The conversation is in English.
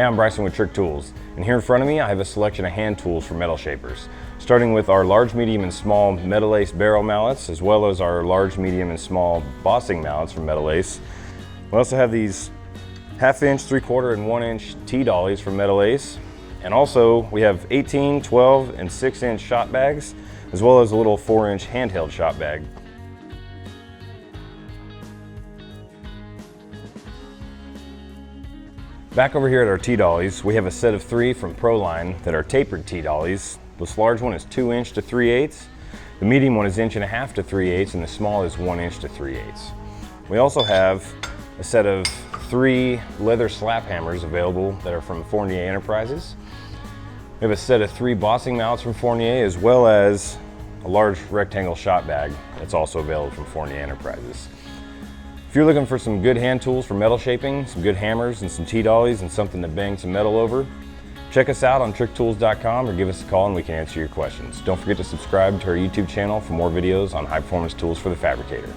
Hey, I'm Bryson with Trick Tools, and here in front of me I have a selection of hand tools for metal shapers, starting with our large, medium, and small MetalAce barrel mallets, as well as our large, medium, and small bossing mallets from MetalAce. We also have these 1/2 inch, 3/4, and 1 inch T-Dollies from MetalAce, and also we have 18, 12, and 6 inch shot bags, as well as a little 4 inch handheld shot bag. Back over here at our T-Dollies, we have a set of 3 from Proline that are tapered T-Dollies. This large one is 2 inch to 3/8, the medium one is 1.5 inch to 3/8, and the small is 1 inch to 3/8. We also have a set of 3 leather slap hammers available that are from Fournier Enterprises. We have a set of 3 bossing mallets from Fournier, as well as a large rectangle shot bag that's also available from Fournier Enterprises. If you're looking for some good hand tools for metal shaping, some good hammers and some T-Dollies and something to bang some metal over, check us out on Trick-Tools.com or give us a call and we can answer your questions. Don't forget to subscribe to our YouTube channel for more videos on high performance tools for the fabricator.